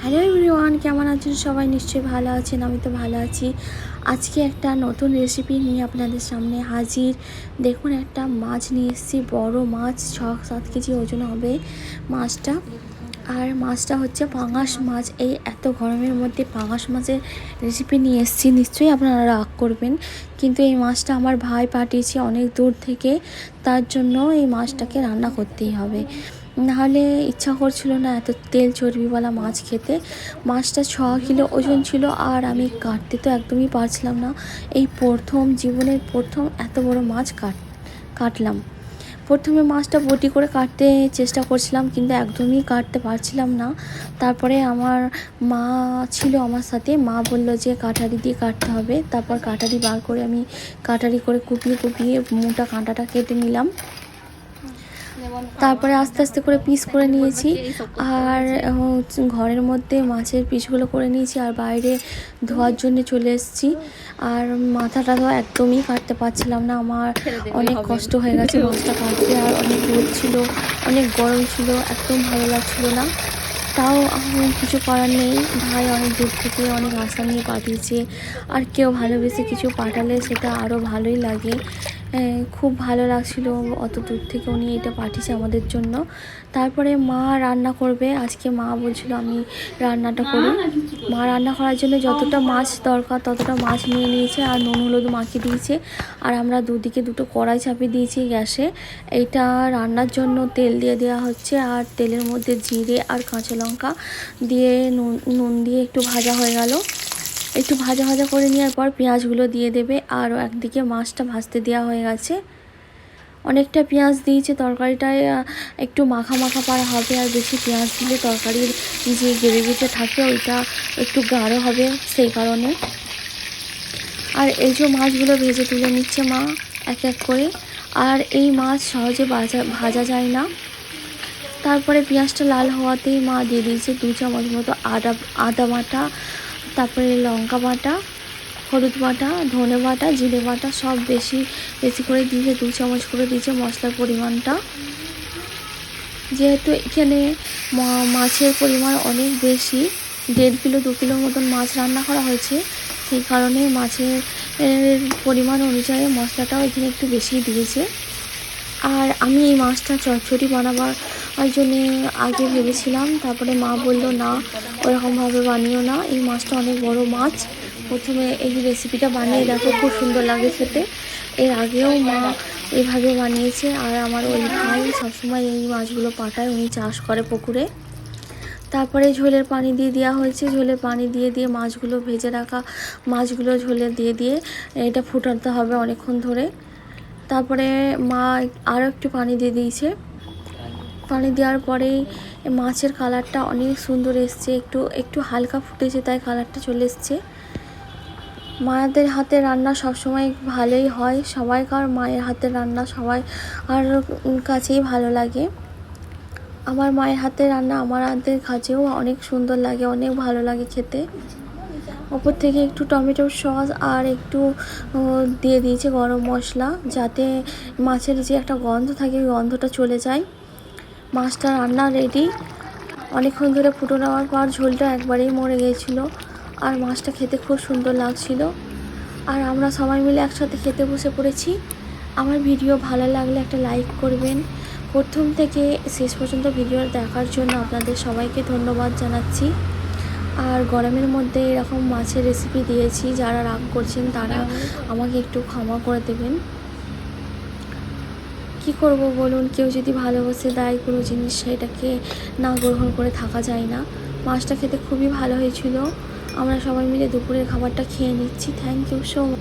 Hello everyone, কেমন আছেন সবাই? নিশ্চয়ই ভালো আছেন, আমি তো ভালো আছি। আজকে একটা নতুন রেসিপি নিয়ে আপনাদের সামনে হাজির। দেখুন, একটা মাছ নিয়ে এসেছি, বড় মাছ, 6-7 কেজি ওজন হবে মাছটা। আর মাছটা হচ্ছে পাঙাশ মাছ। এই এত গরমের মধ্যে পাঙাশ মাছের রেসিপি নিয়ে এসেছি, নিশ্চয়ই আপনারা রাগ করবেন, কিন্তু এই মাছটা আমার ভাই পাঠিয়েছে অনেক দূর থেকে, তার জন্য এই মাছটাকে রান্না করতেই হবে। নাহলে ইচ্ছা করছিল না এত তেল চর্বিওয়ালা মাছ খেতে। মাছটা 6 কিলো ওজন ছিল, আর আমি কাটতে তো একদমই পারছিলাম না। এই জীবনের প্রথম এত বড় মাছ কাটলাম। প্রথমে মাছটা বটি করে কাটতে চেষ্টা করছিলাম, কিন্তু একদমই কাটতে পারছিলাম না। তারপরে আমার মা ছিল আমার সাথে, মা বলল যে কাটারি দিয়ে কাটতে হবে। তারপর কাটারি বার করে আমি কাটারি করে কুপিয়ে কুপিয়ে মোটা কাঁটাটা কেটে নিলাম। তারপরে আস্তে আস্তে করে পিস করে নিয়েছি, আর ঘরের মধ্যে মাছের পিসগুলো করে নিয়েছি, আর বাইরে ধোয়ার জন্য চলে এসেছি। আর মাথাটা তো একদমই কাটতে পারছিলাম না, আমার অনেক কষ্ট হয়ে গেছে মাছটা কাটতে। আর অনেক রোদ ছিল, অনেক গরম ছিল, একদম ভালো লাগছিল না। তাও কিছু করার নেই, ভাই অনেক দূর থেকে অনেক আশা নিয়ে পাঠিয়েছে। আর কেউ ভালোবেসে কিছু পাঠালে সেটা আরও ভালোই লাগে। খুব ভালো লাগছিল, অত দূর থেকে উনি এটা পাঠিয়েছে আমাদের জন্য। তারপরে মা রান্না করবে আজকে। মা বলছিল আমি রান্নাটা করি। মা রান্না করার জন্য যতটা মাছ দরকার ততটা মাছ নিয়ে নিয়েছে, আর নুন হলুদ মাখিয়ে দিয়েছে। আর আমরা দুদিকে দুটো কড়াই চাপিয়ে দিয়েছি গ্যাসে। এইটা রান্নার জন্য তেল দিয়ে দেওয়া হচ্ছে, আর তেলের মধ্যে জিরে আর কাঁচা লঙ্কা দিয়ে নুন দিয়ে একটু ভাজা হয়ে গেল। একটু ভাজা ভাজা করে নেওয়ার পর পেঁয়াজগুলো দিয়ে দেবে, আর একদিকে মাছটা ভাজতে দেওয়া হয়ে গেছে। অনেকটা পেঁয়াজ দিয়েছে, তরকারিটায় একটু মাখা মাখা পারা হবে, আর বেশি পেঁয়াজ দিলে তরকারির যে গ্রেভিটা থাকে ওইটা একটু গাঢ় হবে, সেই কারণে। আর এই যে মাছগুলো ভেজে তুলে নিচ্ছে মা এক এক করে। আর এই মাছ সহজে ভাজা যায় না। তারপরে পেঁয়াজটা লাল হওয়াতেই মা দিয়ে দিয়েছে 2 চামচ মতো আদা বাটা, তারপরে লঙ্কা বাটা, হলুদ বাটা, ধনে বাটা, জিরে বাটা সব বেশি বেশি করে দিয়েছে, 2 চামচ করে দিয়েছে মশলার পরিমাণটা। যেহেতু এখানে মাছের পরিমাণ অনেক বেশি, 1.5 কিলো 2 কিলোর মতন মাছ রান্না করা হয়েছে, সেই কারণে মাছের পরিমাণ অনুযায়ী মশলাটাও এখানে একটু বেশি দিয়েছে। আর আমি এই মাছটা চচ্চড়ি বানাবার জন্যে আগে ভেবেছিলাম, তারপরে মা বলল না, ওরকমভাবে বানিও না, এই মাছটা অনেক বড় মাছ, প্রথমে এই রেসিপিটা বানিয়ে দেখো, খুব সুন্দর লাগে খেতে। এর আগেও মা এইভাবে বানিয়েছে। আর আমার ওই ভাই সবসময় এই মাছগুলো পাঠায়, উনি চাষ করে পুকুরে। তারপরে ঝোলের পানি দিয়ে দেওয়া হয়েছে, ঝোলের পানি দিয়ে দিয়ে মাছগুলো ভেজে রাখা মাছগুলো ঝোলে দিয়ে দিয়ে এটা ফুটাতে হবে অনেকক্ষণ ধরে। তারপরে মা আরও একটু পানি দিয়ে দিয়েছে। পানি দেওয়ার পরেই মাছের কালারটা অনেক সুন্দর এসছে, একটু একটু হালকা ফুটেছে, তাই কালারটা চলে এসছে। মায়েদের হাতের রান্না সবসময় ভালোই হয়, সবাইকার মায়ের হাতের রান্না সবাই আর কাছেই ভালো লাগে। আমার মায়ের হাতের রান্না আমার হাতের কাছেও অনেক সুন্দর লাগে, অনেক ভালো লাগে খেতে। ওপর থেকে একটু টমেটোর সস আর একটু দিয়ে দিয়েছে গরম মশলা, যাতে মাছের যে একটা গন্ধ থাকে ওই গন্ধটা চলে যায়। মাছটা রান্না রেডি। অনেকক্ষণ ধরে ফুটো নেওয়ার পর ঝোলটা একবারেই মরে গিয়েছিলো, আর মাছটা খেতে খুব সুন্দর লাগছিল। আর আমরা সবাই মিলে একসাথে খেতে বসে পড়েছি। আমার ভিডিও ভালো লাগলে একটা লাইক করবেন। প্রথম থেকে শেষ পর্যন্ত ভিডিও দেখার জন্য আপনাদের সবাইকে ধন্যবাদ জানাচ্ছি। আর গরমের মধ্যে এরকম মাছের রেসিপি দিয়েছি, যারা রাগ করছেন তারা আমাকে একটু ক্ষমা করে দেবেন। কি করব বলুন, কেউ যদি ভালোবাসে দেয় কোনো জিনিস, সেটাকে না গ্রহণ করে থাকা যায় না। মাছটা খেতে খুবই ভালো হয়েছিল। আমরা সবাই মিলে দুপুরের খাবারটা খেয়ে নিচ্ছি। Thank you so much.